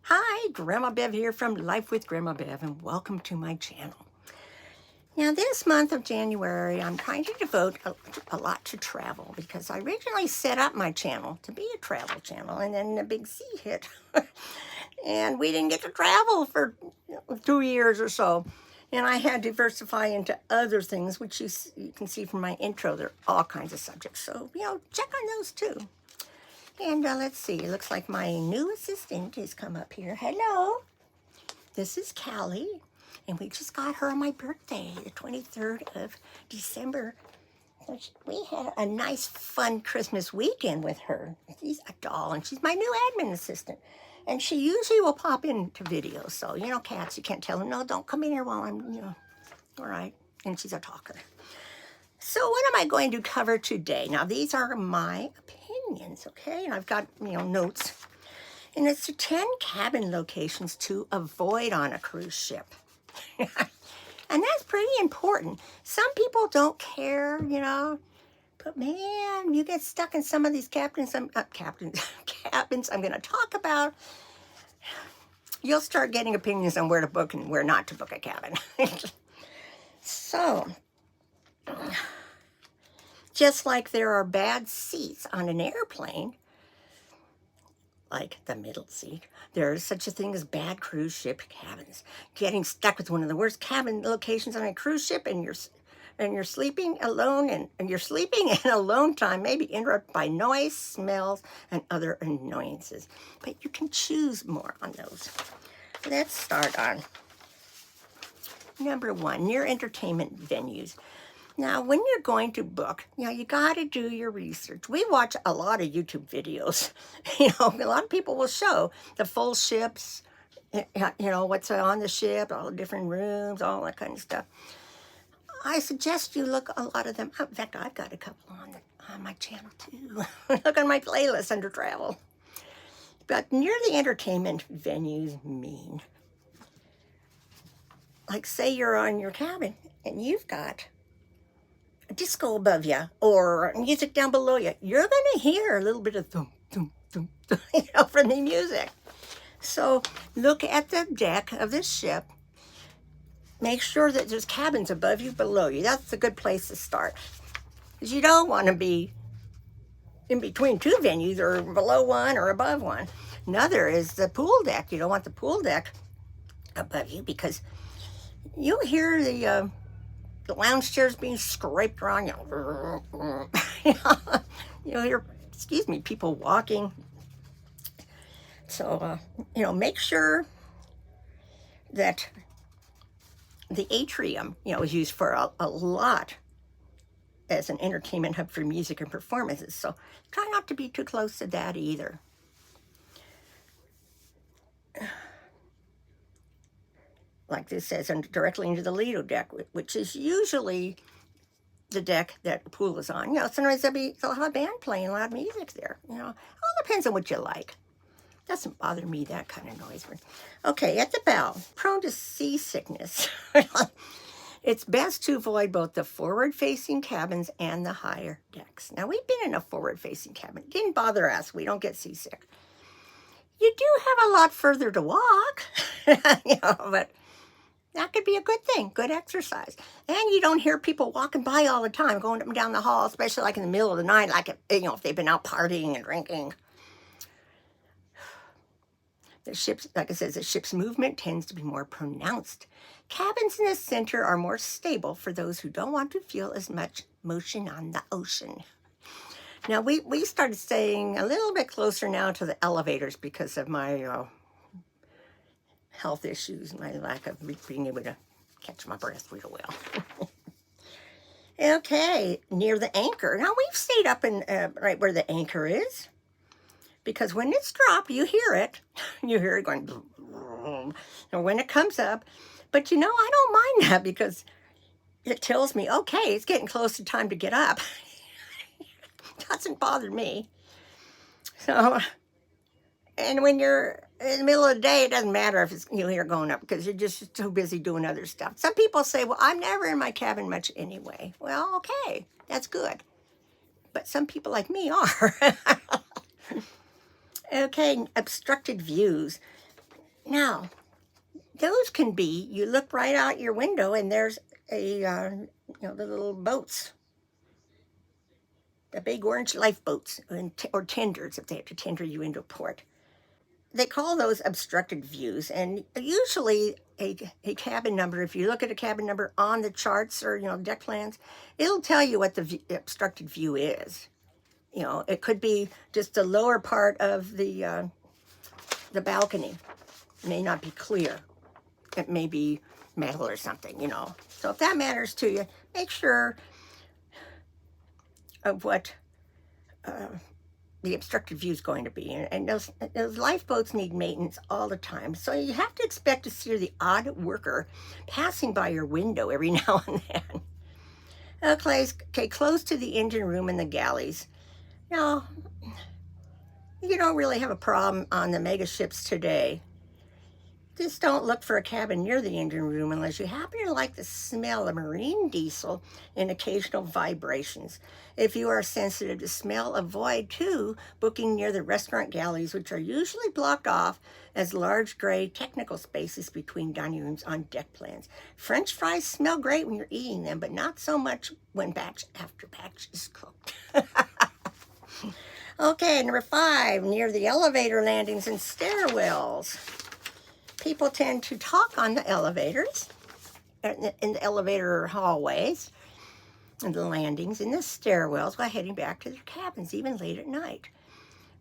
Hi, Grandma Bev here from Life with Grandma Bev, and welcome to my channel. Now, this month of January, I'm trying to devote a lot to travel because I originally set up my channel to be a travel channel, and then the big C hit, and we didn't get to travel for 2 years or so. And I had to diversify into other things, which you can see from my intro. There are all kinds of subjects, so, check on those too. And let's see, it looks like my new assistant has come up here. Hello, this is Callie, and we just got her on my birthday, the 23rd of December. So we had a nice, fun Christmas weekend with her. She's a doll, and she's my new admin assistant. And she usually will pop into videos. So, cats, you can't tell them, no, don't come in here while I'm, all right. And she's a talker. So what am I going to cover today? Now, these are my opinions, okay? And I've got, notes. And it's the 10 cabin locations to avoid on a cruise ship. And that's pretty important. Some people don't care, but man, you get stuck in some of these cabins I'm going to talk about. You'll start getting opinions on where to book and where not to book a cabin. So, just like there are bad seats on an airplane, like the middle seat, there is such a thing as bad cruise ship cabins. Getting stuck with one of the worst cabin locations on a cruise ship, and you're sleeping alone, and you're sleeping in alone time may be interrupted by noise, smells, and other annoyances. But you can choose more on those. Let's start on number 1, near entertainment venues. Now, when you're going to book, you got to do your research. We watch a lot of YouTube videos. A lot of people will show the full ships, what's on the ship, all the different rooms, all that kind of stuff. I suggest you look a lot of them up. In fact, I've got a couple on my channel too. Look on my playlist under travel. But near the entertainment venues mean, like say you're on your cabin and you've got a disco above you or music down below you, you're going to hear a little bit of thump, thump, thump, thump, from the music. So look at the deck of the ship. Make sure that there's cabins above you, below you. That's a good place to start. Because you don't want to be in between two venues or below one or above one. Another is the pool deck. You don't want the pool deck above you because you'll hear the lounge chairs being scraped around. You'll hear, people walking. So, make sure that the atrium, is used for a lot as an entertainment hub for music and performances. So try not to be too close to that either. Like this says, directly into the Lido deck, which is usually the deck that the pool is on. Sometimes they'll have a band playing loud music there. All depends on what you like. Doesn't bother me, that kind of noise. Okay, at the bow, prone to seasickness. It's best to avoid both the forward-facing cabins and the higher decks. Now, we've been in a forward-facing cabin. It didn't bother us. We don't get seasick. You do have a lot further to walk, but that could be a good thing, good exercise. And you don't hear people walking by all the time, going up and down the hall, especially like in the middle of the night, like, if they've been out partying and drinking. The ship's, like I said, the ship's movement tends to be more pronounced. Cabins in the center are more stable for those who don't want to feel as much motion on the ocean. Now, we started staying a little bit closer now to the elevators because of my health issues, my lack of being able to catch my breath real well. Okay, near the anchor. Now, we've stayed up in right where the anchor is. Because when it's dropped, you hear it. You hear it going, or when it comes up. But I don't mind that because it tells me, okay, it's getting close to time to get up. Doesn't bother me. So, and when you're in the middle of the day, it doesn't matter if it's you hear it going up because you're just too busy doing other stuff. Some people say, well, I'm never in my cabin much anyway. Well, okay, that's good. But some people like me are. Okay, obstructed views. Now, those can be, you look right out your window and there's the little boats, the big orange lifeboats, or tenders if they have to tender you into port. They call those obstructed views, and usually a cabin number, if you look at a cabin number on the charts or deck plans, it'll tell you what the obstructed view is. It could be just the lower part of the balcony. It may not be clear. It may be metal or something. So if that matters to you, make sure of what the obstructed view is going to be. And those lifeboats need maintenance all the time. So you have to expect to see the odd worker passing by your window every now and then. Okay, close to the engine room and the galleys. Now, you don't really have a problem on the mega ships today. Just don't look for a cabin near the engine room unless you happen to like the smell of marine diesel and occasional vibrations. If you are sensitive to smell, avoid, too, booking near the restaurant galleys, which are usually blocked off as large gray technical spaces between dining rooms on deck plans. French fries smell great when you're eating them, but not so much when batch after batch is cooked. Okay, number 5, near the elevator landings and stairwells. People tend to talk on the elevators, in the elevator hallways, and the landings, and the stairwells while heading back to their cabins, even late at night.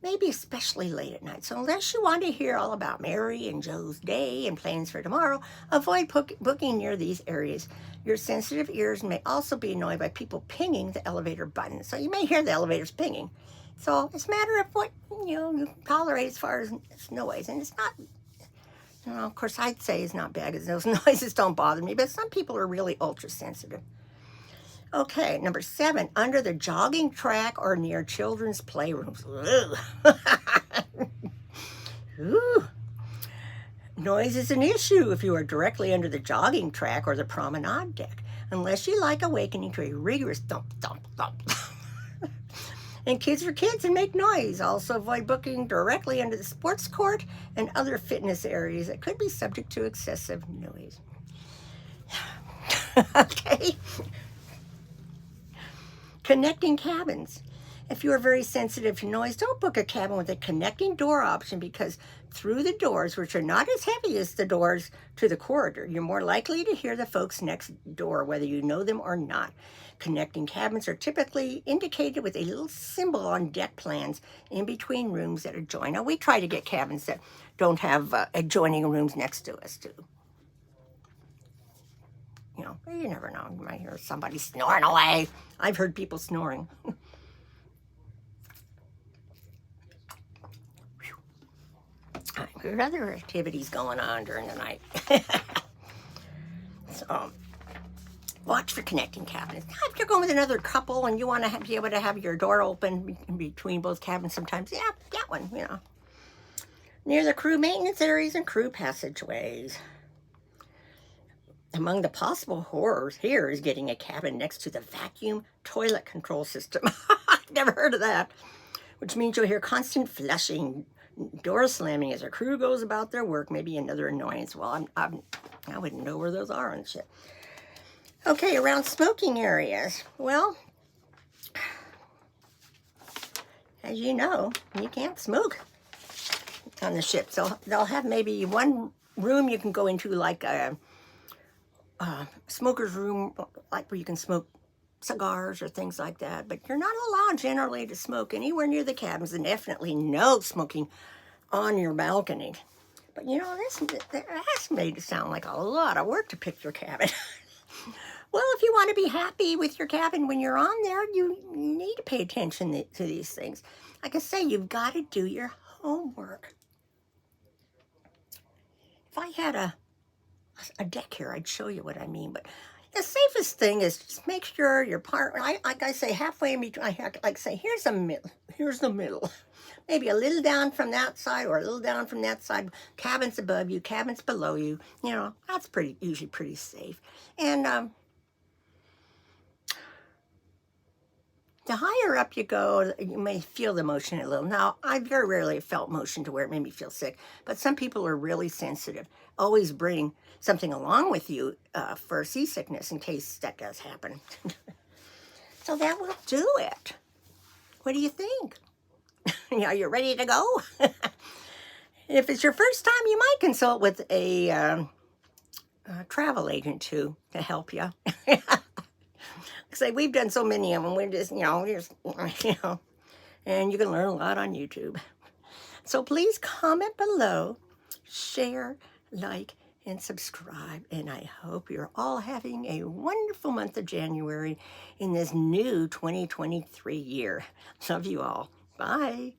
Maybe especially late at night. So unless you want to hear all about Mary and Joe's day and plans for tomorrow, avoid booking near these areas. Your sensitive ears may also be annoyed by people pinging the elevator button. So you may hear the elevators pinging. So it's a matter of what you tolerate as far as noise. And it's not, of course, I'd say it's not bad because those noises don't bother me, but some people are really ultra sensitive. Okay, number 7, under the jogging track or near children's playrooms. Ooh. Noise is an issue if you are directly under the jogging track or the promenade deck, unless you like awakening to a rigorous thump, thump, thump. And kids are kids and make noise. Also avoid booking directly under the sports court and other fitness areas that could be subject to excessive noise. Okay. Connecting cabins. If you are very sensitive to noise, don't book a cabin with a connecting door option, because through the doors, which are not as heavy as the doors to the corridor, you're more likely to hear the folks next door, whether you know them or not. Connecting cabins are typically indicated with a little symbol on deck plans in between rooms that adjoin. Now, we try to get cabins that don't have adjoining rooms next to us, too. You never know. You might hear somebody snoring away. I've heard people snoring. There's other activities going on during the night. So, watch for connecting cabins. Now, if you're going with another couple and you want to be able to have your door open in between both cabins sometimes, yeah, that one, Near the crew maintenance areas and crew passageways. Among the possible horrors here is getting a cabin next to the vacuum toilet control system. I've never heard of that. Which means you'll hear constant flushing, door slamming as our crew goes about their work. Maybe another annoyance. Well, I wouldn't know where those are and shit. Okay, around smoking areas. Well, as you know, you can't smoke on the ship. So they'll have maybe one room you can go into, like a smoker's room, like where you can smoke cigars or things like that, but you're not allowed generally to smoke anywhere near the cabins, and definitely no smoking on your balcony. But that's made it sound like a lot of work to pick your cabin. Well, if you want to be happy with your cabin when you're on there, you need to pay attention to these things. Like I say, you've got to do your homework. If I had a deck here, I'd show you what I mean, but the safest thing is just make sure your partner, like I say, halfway in between, here's the middle. Maybe a little down from that side or a little down from that side. Cabins above you, cabins below you. That's usually pretty safe. And The higher up you go, you may feel the motion a little. Now, I very rarely felt motion to where it made me feel sick, but some people are really sensitive. Always bring something along with you for seasickness in case that does happen. So that will do it. What do you think? Are you ready to go? If it's your first time, you might consult with a travel agent to help you. Say we've done so many of them. We're just, and you can learn a lot on YouTube. So please comment below, share, like, and subscribe. And I hope you're all having a wonderful month of January in this new 2023 year. Love you all. Bye.